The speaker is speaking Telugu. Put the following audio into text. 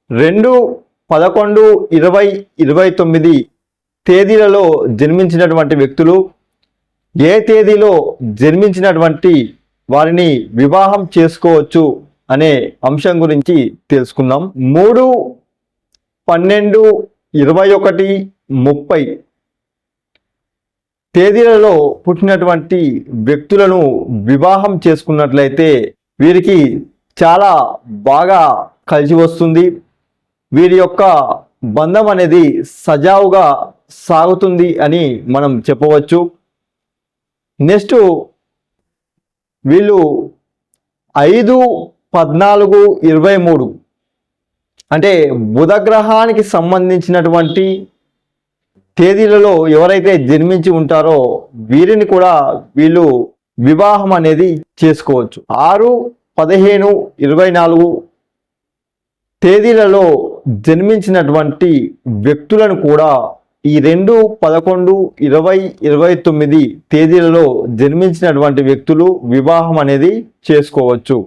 2/11/2029 తేదీలలో జన్మించినటువంటి వ్యక్తులు ఏ తేదీలో జన్మించినటువంటి వారిని వివాహం చేసుకోవచ్చు అనే అంశం గురించి తెలుసుకుందాం. 3/12/21/30 తేదీలలో పుట్టినటువంటి వ్యక్తులను వివాహం చేసుకున్నట్లయితే వీరికి చాలా బాగా కలిసి వస్తుంది. వీరి యొక్క బంధం అనేది సజావుగా సాగుతుంది అని మనం చెప్పవచ్చు. నెక్స్ట్ వీళ్ళు 5/14/23 అంటే బుధగ్రహానికి సంబంధించినటువంటి తేదీలలో ఎవరైతే జన్మించి ఉంటారో వీరిని కూడా వీళ్ళు వివాహం అనేది చేసుకోవచ్చు. 6/15/24 తేదీలలో జన్మించినటువంటి వ్యక్తులను కూడా ఈ 2/11/2029 తేదీలలో జన్మించినటువంటి వ్యక్తులు వివాహం అనేది చేసుకోవచ్చు.